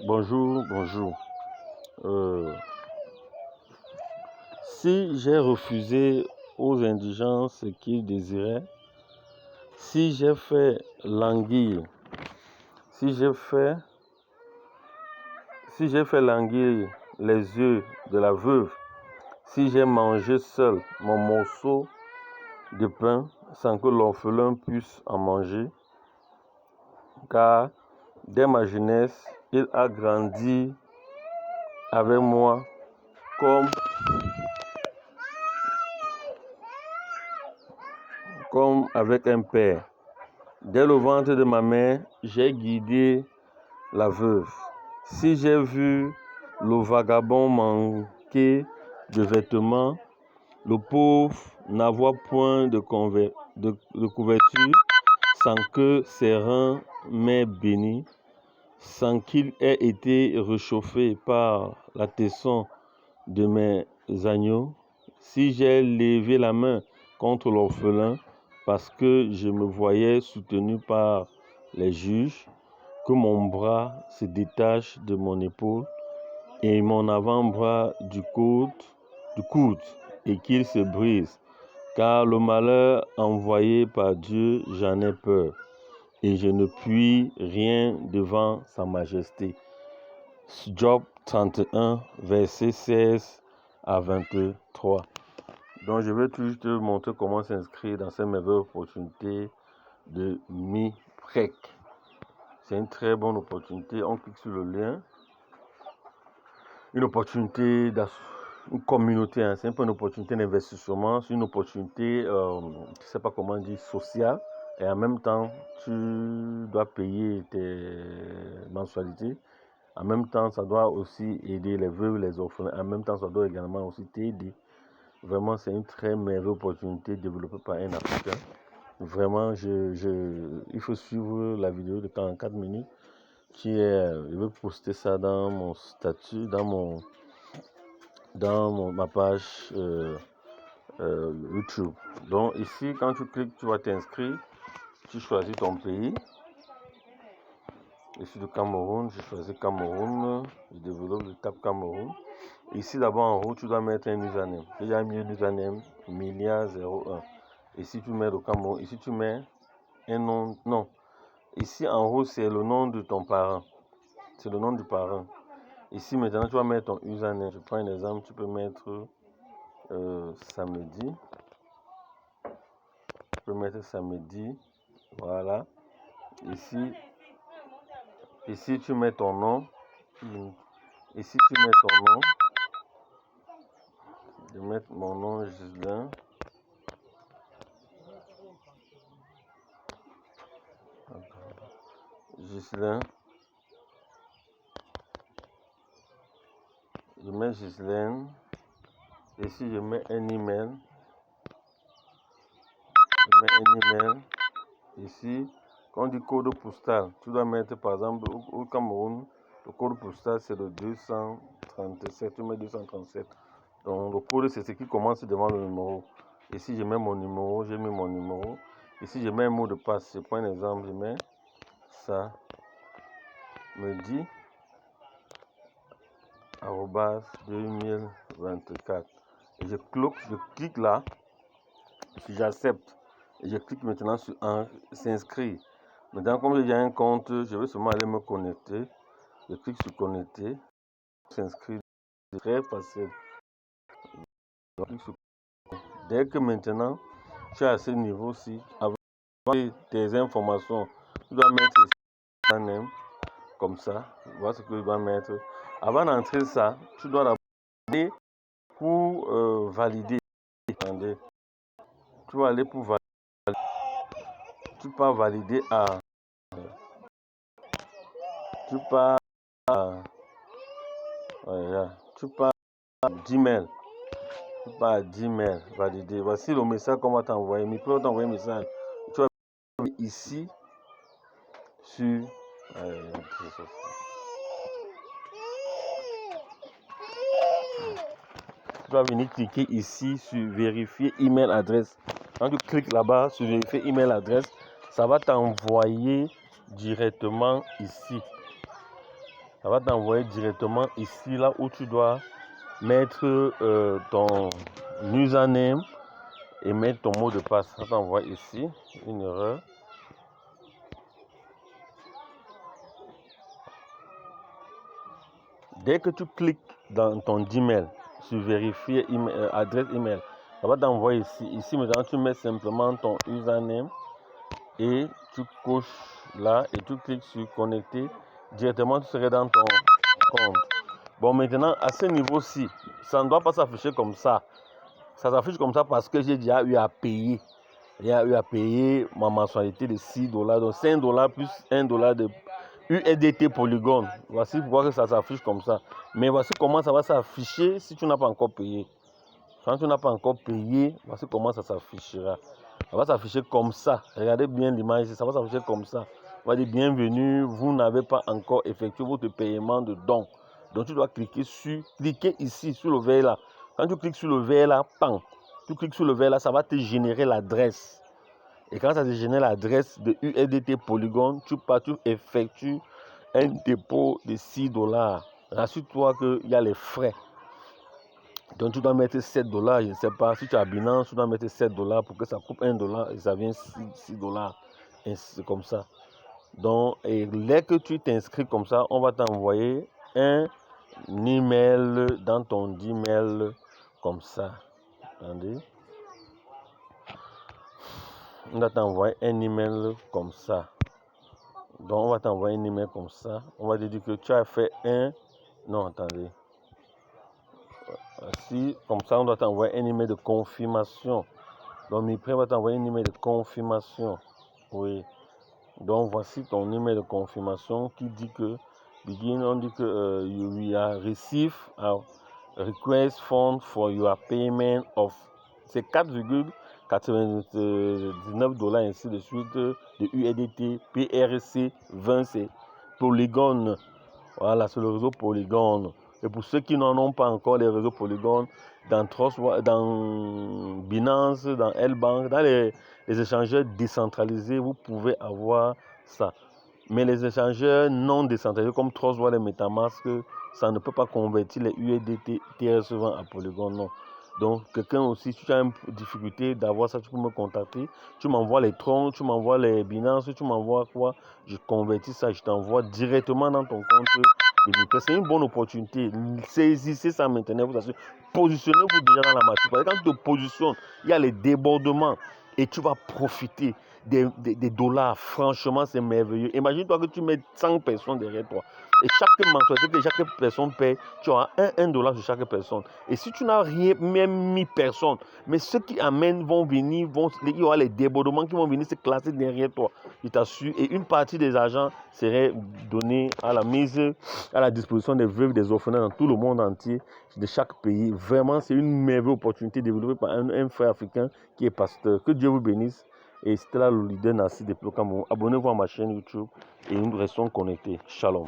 Bonjour. Euh, si j'ai refusé aux indigents ce qu'ils désiraient, si j'ai fait languir, si j'ai fait languir les yeux de la veuve, si j'ai mangé seul mon morceau de pain sans que l'orphelin puisse en manger, car dès ma jeunesse, il a grandi avec moi comme avec un père. Dès le ventre de ma mère, j'ai guidé la veuve. Si j'ai vu le vagabond manquer de vêtements, le pauvre n'avoir point de couverture, sans que ses reins m'aient béni, sans qu'il ait été réchauffé par la tesson de mes agneaux, si j'ai levé la main contre l'orphelin, parce que je me voyais soutenu par les juges, que mon bras se détache de mon épaule et mon avant-bras du coude, et qu'il se brise, car le malheur envoyé par Dieu, j'en ai peur, et je ne puis rien devant sa majesté. Job 31, verset 16 à 23. Donc, je vais juste te montrer comment s'inscrire dans cette merveilleuse opportunité de MiPrec. C'est une très bonne opportunité. On clique sur le lien. Une opportunité, une communauté, hein. C'est pas une opportunité d'investissement, c'est une opportunité, je ne sais pas comment dire, sociale. Et en même temps, tu dois payer tes mensualités. En même temps, ça doit aussi aider les veuves, les orphelins. En même temps, ça doit également aussi t'aider. Vraiment, c'est une très merveilleuse opportunité développée par un Africain. Vraiment, il faut suivre la vidéo de 44 minutes. Je vais poster ça dans mon statut, ma page YouTube. Donc ici, quand tu cliques, tu vas t'inscrire. Tu choisis ton pays. Ici le Cameroun, je choisis Cameroun. Je développe le Cap Cameroun. Ici d'abord en haut, tu dois mettre un username. Il y a un username Milia01. Ici tu mets le Cameroun. Ici tu mets un nom. Non. Ici en haut, c'est le nom de ton parent. C'est le nom du parent. Ici maintenant, tu vas mettre ton username. Je prends un exemple. Tu peux mettre samedi. Tu peux mettre samedi. Voilà. Ici tu mets ton nom. Ici tu mets ton nom. Je vais mettre mon nom Gislain. Je mets Gislaine. Ici je mets un email. Ici, quand on dit code postal, tu dois mettre par exemple au Cameroun, le code postal c'est le 237, tu mets 237. Donc le code c'est ce qui commence devant le numéro. Ici je mets mon numéro, j'ai mis mon numéro. Ici je mets un mot de passe, je prends un exemple, je mets ça me dit @2024. Et je clique là, si j'accepte. Et je clique maintenant sur s'inscrire. Maintenant, comme j'ai un compte, je vais seulement aller me connecter. Je clique sur connecter. S'inscrire. C'est très facile. Dès que maintenant, tu es à ce niveau-ci, avant tes informations, tu dois mettre un nom comme ça. Voilà ce que tu dois mettre. Avant d'entrer ça, tu dois aller pour valider. Tu vas aller pour valider. Tu peux valider à. Tu pars à. Tu pars à 10 mails. Tu pars à 10 mails. Valider. Voici le message qu'on va t'envoyer. Mais peut t'envoyer un message. Tu vas ici sur. Tu vas venir cliquer ici sur vérifier email adresse. Quand tu cliques là-bas sur vérifier email adresse, ça va t'envoyer directement ici. Ça va t'envoyer directement ici, là où tu dois mettre ton username et mettre ton mot de passe. Ça t'envoie ici, une erreur. Dès que tu cliques dans ton Gmail, sur vérifier adresse email, ça va t'envoyer ici. Ici, maintenant, tu mets simplement ton username et tu coches là et tu cliques sur connecter. Directement, tu serais dans ton compte. Bon, maintenant, à ce niveau-ci, ça ne doit pas s'afficher comme ça. Ça s'affiche comme ça parce que j'ai déjà eu à payer. J'ai eu à payer ma mensualité de $6. Donc, c'est $1 plus $1 de USDT Polygon. Voici pourquoi que ça s'affiche comme ça. Mais voici comment ça va s'afficher si tu n'as pas encore payé. Quand tu n'as pas encore payé, voici comment ça s'affichera. Ça va s'afficher comme ça. Regardez bien l'image, ça va s'afficher comme ça. On va dire bienvenue, vous n'avez pas encore effectué votre paiement de don. Donc tu dois cliquer ici sur le verre là. Quand tu cliques sur le verre là, tu cliques sur le verre là, ça va te générer l'adresse. Et quand ça te génère l'adresse de USDT Polygon, tu effectues un dépôt de $6. Rassure-toi qu'il y a les frais. Donc tu dois mettre $7, je ne sais pas, si tu as Binance, tu dois mettre $7 pour que ça coupe $1 et ça vient $6. Et c'est comme ça. Donc, et dès que tu t'inscris comme ça, on va t'envoyer un email dans ton Gmail comme ça. Attendez. On va t'envoyer un email comme ça. Donc, on va t'envoyer un email comme ça. On va te dire que tu as fait un... Non, attendez. Si, comme ça, on doit t'envoyer un email de confirmation. Donc, MiPrêt va t'envoyer un email de confirmation. Oui. Donc, voici ton email de confirmation qui dit que... on dit que you have received a request fund for your payment of... C'est $4,99 ainsi de suite de USDT PRC 20, c'est Polygon. Voilà, c'est le réseau Polygon. Et pour ceux qui n'en ont pas encore les réseaux Polygon, dans Binance, dans L-Bank, dans les échangeurs décentralisés, vous pouvez avoir ça. Mais les échangeurs non décentralisés comme Trust Wallet et MetaMask, ça ne peut pas convertir les USDT TRS20 à Polygon, non. Donc, quelqu'un aussi, si tu as une difficulté d'avoir ça, tu peux me contacter. Tu m'envoies les troncs, tu m'envoies les Binance, tu m'envoies quoi. Je convertis ça, je t'envoie directement dans ton compte de MiPrêt. C'est une bonne opportunité. Saisissez ça maintenant. Positionnez-vous déjà dans la machine. Parce que quand tu te positionnes, il y a les débordements et tu vas profiter des dollars. Franchement, c'est merveilleux. Imagine-toi que tu mets 100 personnes derrière toi. Et chaque mensualité que chaque personne paye, tu auras $1 sur chaque personne. Et si tu n'as rien, même mis personne, mais ceux qui amènent vont venir, il y aura les débordements qui vont venir se classer derrière toi. Je t'assure. Et une partie des argents serait donnée à la disposition des veuves, des orphelins dans tout le monde entier, de chaque pays. Vraiment, c'est une merveilleuse opportunité développée par un frère africain qui est pasteur. Que Dieu vous bénisse. Et c'était là le leader Nassi depuis le Cameroun. Abonnez-vous à ma chaîne YouTube et nous restons connectés. Shalom.